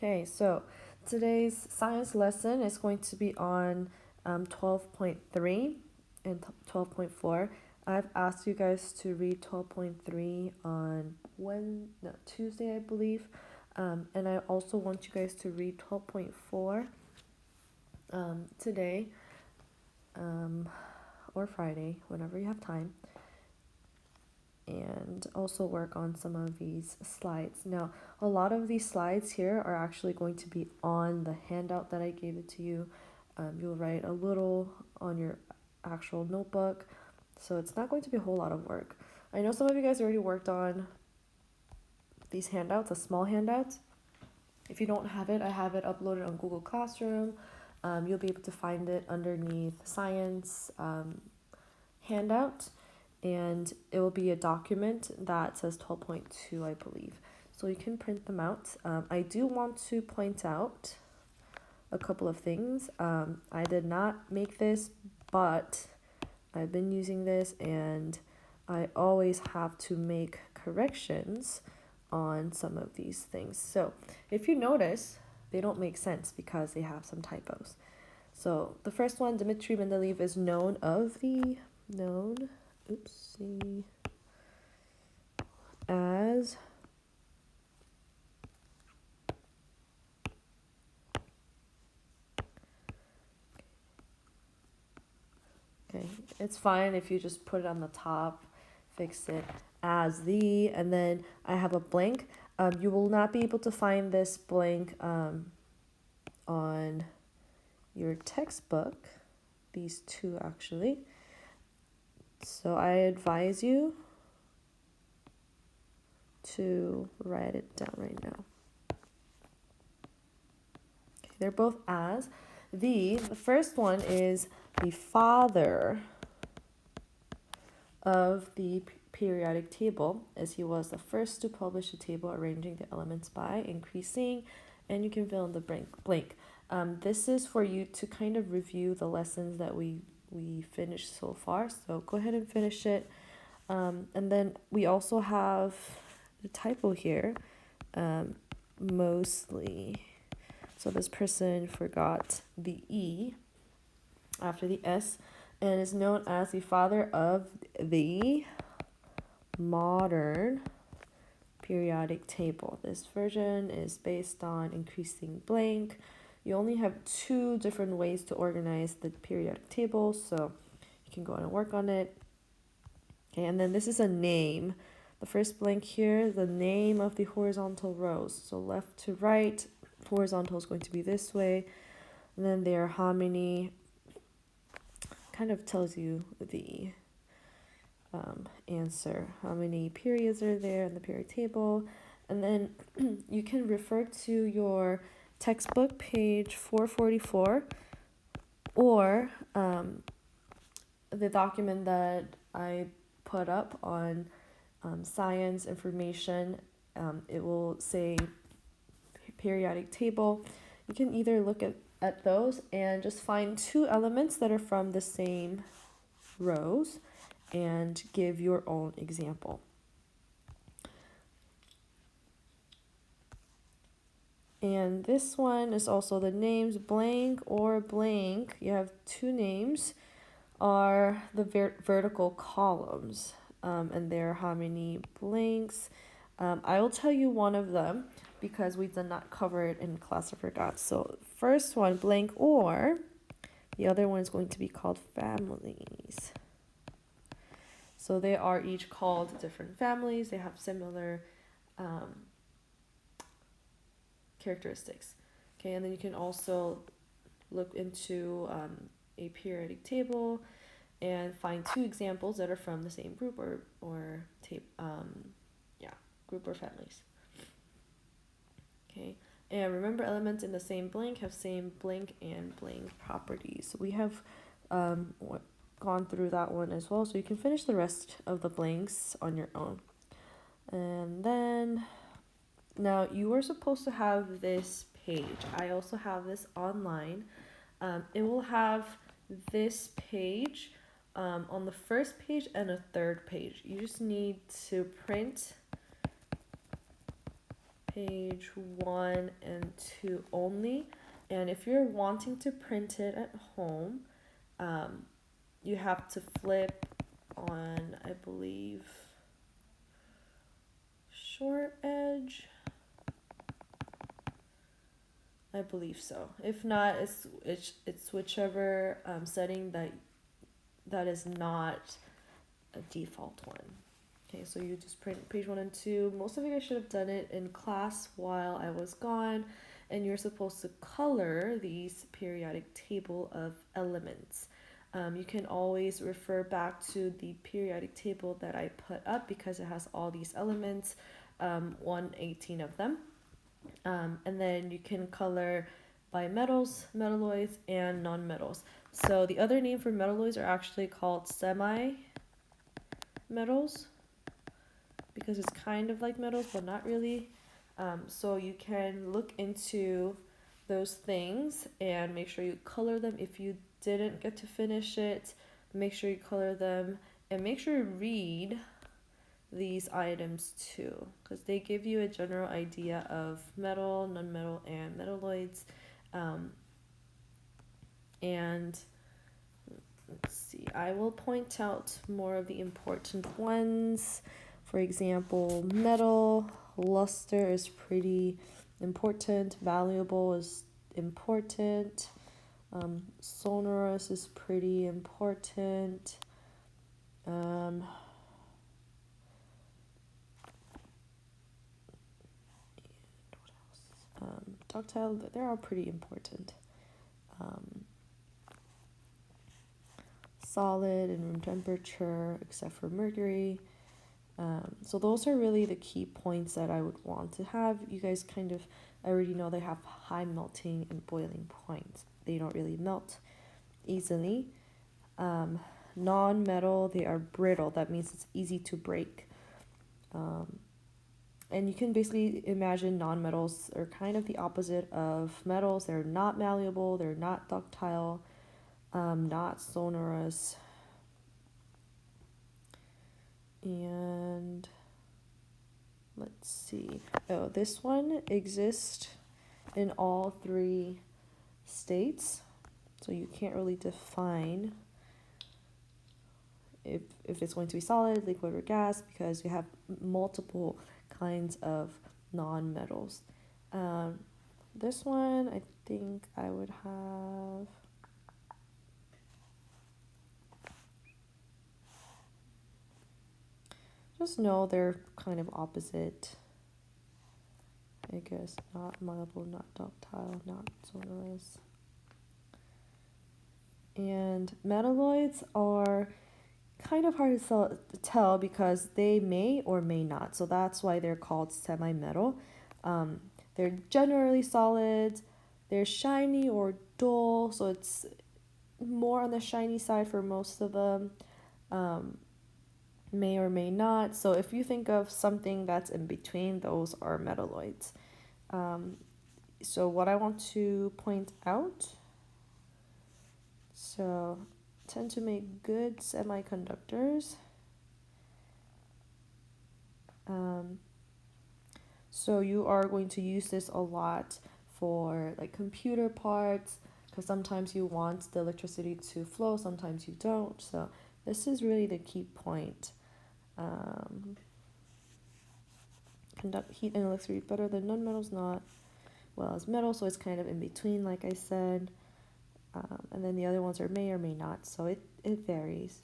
Okay, so today's science lesson is going to be on 12.3 and 12.4. I've asked you guys to read 12.3 on Tuesday, I believe. And I also want you guys to read 12.4 today or Friday, whenever you have time. And also work on some of these slides. Now, a lot of these slides here are actually going to be on the handout that I gave it to you. You'll write a little on your actual notebook, so it's not going to be a whole lot of work. I know some of you guys already worked on these handouts, the small handouts. If you don't have it, I have it uploaded on Google Classroom. You'll be able to find it underneath science handout, and it will be a document that says 12.2, I believe. So you can print them out. I do want to point out a couple of things. I did not make this, but I've been using this, and I always have to make corrections on some of these things. So if you notice, they don't make sense because they have some typos. So the first one, Dmitry Mendeleev is known as okay, it's fine if you just put it on the top, fix it as and then I have a blank. You will not be able to find this blank on your textbook, these two actually. So I advise you to write it down right now. Okay, they're both as. The first one is the father of the periodic table, as he was the first to publish a table arranging the elements by increasing, and you can fill in the blank. This is for you to kind of review the lessons that we finished so far, so go ahead and finish it. And then we also have the typo here, mostly. So this person forgot the E after the S and is known as the father of the modern periodic table. This version is based on increasing blank. You only have two different ways to organize the periodic table, so you can go on and work on it. Okay, and then this is a name. The first blank here, the name of the horizontal rows. So left to right, horizontal is going to be this way. And then there are how many, kind of tells you the answer. How many periods are there in the period table. And then you can refer to your textbook, page 444, or the document that I put up on science information. It will say periodic table. You can either look at those and just find two elements that are from the same rows and give your own example. And this one is also the names blank or blank. You have two names are the vertical columns, and there are how many blanks. I will tell you one of them because we did not cover it in class, I forgot. So first one, blank or, the other one is going to be called families. So they are each called different families. They have similar characteristics. Okay, and then you can also look into a periodic table and find two examples that are from the same group or group or families. Okay, and remember, elements in the same blank have same blank and blank properties. So we have gone through that one as well, so you can finish the rest of the blanks on your own. And then now you are supposed to have this page. I also have this online. It will have this page on the first page and a third page. You just need to print page 1 and 2 only. And if you're wanting to print it at home, you have to flip on, I believe, short edge. I believe so. If not, it's whichever setting that is not a default one. Okay, so you just print page 1 and 2. Most of you guys should have done it in class while I was gone, and you're supposed to color these periodic table of elements. You can always refer back to the periodic table that I put up because it has all these elements, 118 of them. And then you can color by metals, metalloids, and non-metals. So the other name for metalloids are actually called semi-metals because it's kind of like metals, but not really. So you can look into those things and make sure you color them. If you didn't get to finish it, make sure you color them and make sure you read these items too, because they give you a general idea of metal, non-metal, and metalloids. And let's see, I will point out more of the important ones. For example, metal, luster is pretty important, valuable is important, sonorous is pretty important. Ductile, they're all pretty important. Solid and room temperature, except for mercury. So those are really the key points that I would want to have. You guys kind of already know they have high melting and boiling points. They don't really melt easily. Non-metal, they are brittle. That means it's easy to break. And you can basically imagine non-metals are kind of the opposite of metals. They're not malleable, they're not ductile, not sonorous. And let's see. Oh, this one exists in all 3 states. So you can't really define if it's going to be solid, liquid, or gas because you have multiple kinds of non-metals. This one, I think I would have. Just know they're kind of opposite. I guess not malleable, not ductile, not sonorous. And metalloids are kind of hard to tell because they may or may not. So that's why they're called semi-metal. They're generally solid. They're shiny or dull, so it's more on the shiny side for most of them. May or may not. So if you think of something that's in between, those are metalloids. So what I want to point out, so tend to make good semiconductors. So you are going to use this a lot for like computer parts because sometimes you want the electricity to flow, sometimes you don't. So this is really the key point. Conduct heat and electricity better than non-metals, not well as metal, so it's kind of in between, like I said. And then the other ones are may or may not, so it varies.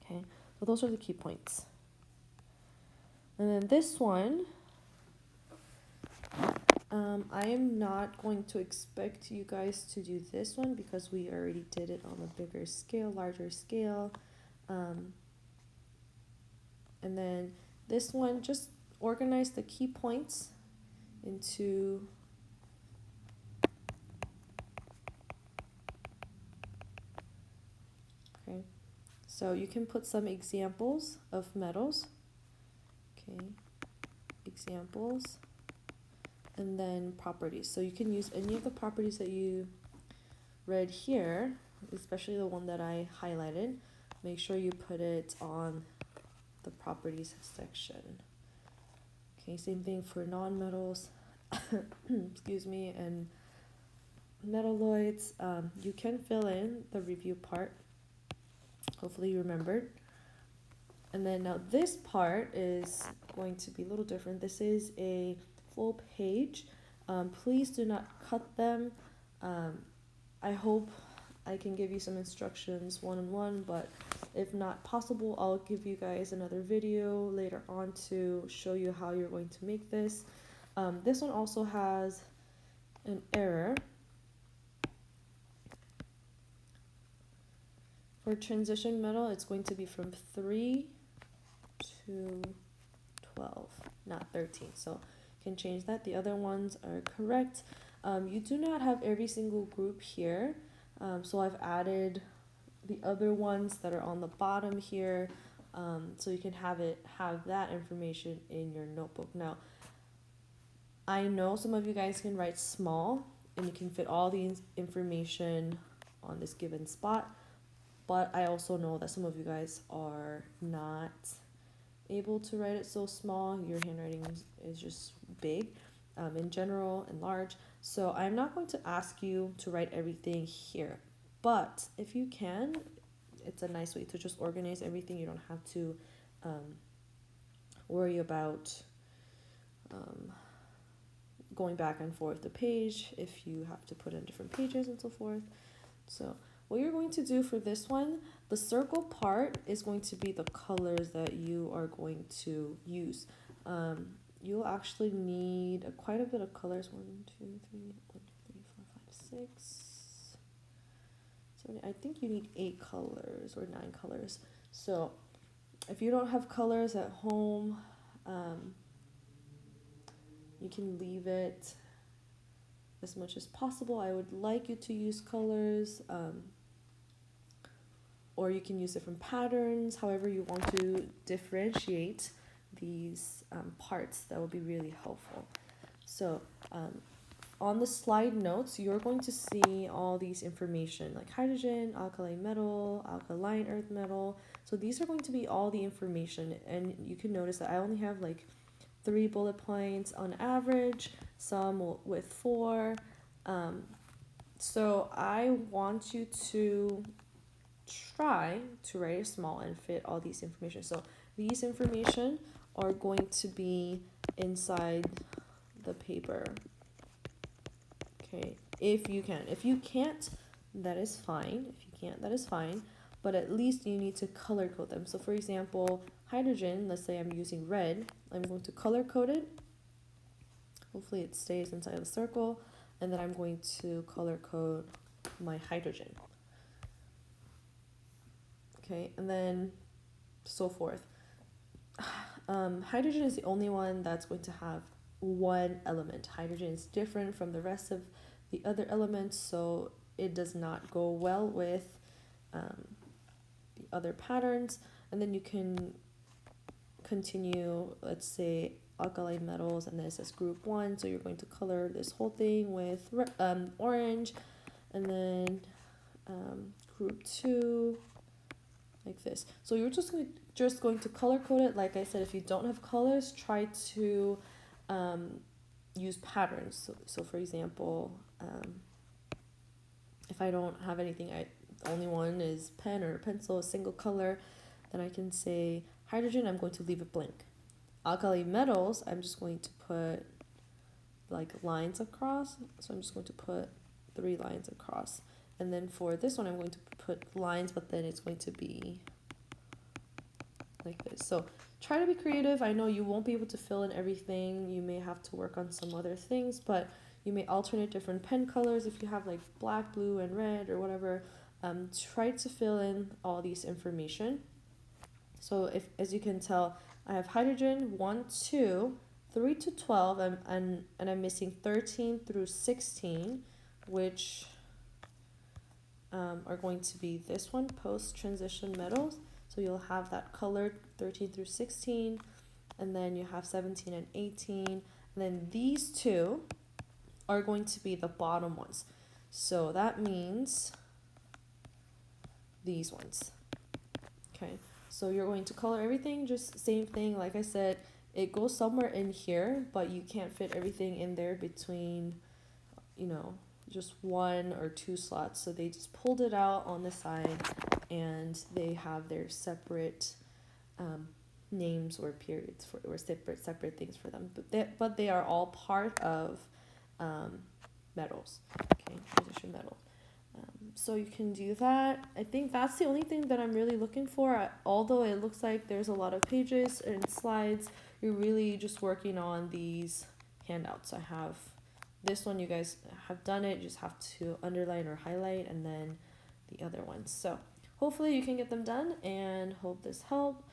Okay, so those are the key points. And then this one, I am not going to expect you guys to do this one because we already did it on a bigger scale, larger scale. And then this one, just organize the key points into okay. So you can put some examples of metals. Okay, examples. And then properties. So you can use any of the properties that you read here, especially the one that I highlighted. Make sure you put it on the properties section. Okay, same thing for non-metals, excuse me, and metalloids. You can fill in the review part. Hopefully you remembered. And then now this part is going to be a little different. This is a full page. Please do not cut them. I hope I can give you some instructions one-on-one, but if not possible, I'll give you guys another video later on to show you how you're going to make this. This one also has an error. For transition metal, it's going to be from 3 to 12, not 13. So you can change that. The other ones are correct. You do not have every single group here. So I've added the other ones that are on the bottom here, so you can have that information in your notebook. Now, I know some of you guys can write small and you can fit all the information on this given spot, but I also know that some of you guys are not able to write it so small. Your handwriting is just big, in general and large. So I'm not going to ask you to write everything here, but if you can, it's a nice way to just organize everything. You don't have to worry about going back and forth the page if you have to put in different pages and so forth. So what you're going to do for this one, the circle part is going to be the colors that you are going to use. You'll actually need quite a bit of colors. 1, 2, 3, 4, 5, 6, 7. I think you need 8 colors or 9 colors. So if you don't have colors at home, you can leave it as much as possible. I would like you to use colors, or you can use different patterns, however you want to differentiate these parts. That will be really helpful. So on the slide notes, you're going to see all these information like hydrogen, alkali metal, alkaline earth metal. So these are going to be all the information, and you can notice that I only have like 3 bullet points on average, some with 4. So I want you to try to write small and fit all these information. So these information are going to be inside the paper. Okay, if you can. If you can't, that is fine. If you can't, that is fine. But at least you need to color code them. So for example, hydrogen, let's say I'm using red, I'm going to color code it. Hopefully it stays inside the circle. And then I'm going to color code my hydrogen. Okay, and then so forth. Hydrogen is the only one that's going to have one element. Hydrogen is different from the rest of the other elements, so it does not go well with the other patterns. And then you can continue, let's say alkaline metals, and then it says group 1, so you're going to color this whole thing with orange, and then group 2 like this. So you're just going to color code it. Like I said, if you don't have colors, try to use patterns. So for example, if I don't have anything, the only one is pen or pencil, a single color, then I can say hydrogen, I'm going to leave it blank. Alkali metals, I'm just going to put like lines across. So I'm just going to put 3 lines across. And then for this one, I'm going to put lines, but then it's going to be like this. So try to be creative. I know you won't be able to fill in everything. You may have to work on some other things, but you may alternate different pen colors if you have like black, blue, and red or whatever. Try to fill in all these information. So if, as you can tell, I have hydrogen 1, 2, 3 to 12, and I'm missing 13 through 16, which are going to be this one, post-transition metals. So you'll have that colored 13 through 16, and then you have 17 and 18. And then these 2 are going to be the bottom ones. So that means these ones. Okay, so you're going to color everything, just same thing. Like I said, it goes somewhere in here, but you can't fit everything in there between, you know, just 1 or 2 slots. So they just pulled it out on the side, and they have their separate names or periods for, or separate things for them. But they are all part of metals. Okay, transition metal. So you can do that. I think that's the only thing that I'm really looking for. Although it looks like there's a lot of pages and slides, you're really just working on these handouts. I have this one, you guys have done it, you just have to underline or highlight, and then the other ones. So hopefully you can get them done, and hope this helped.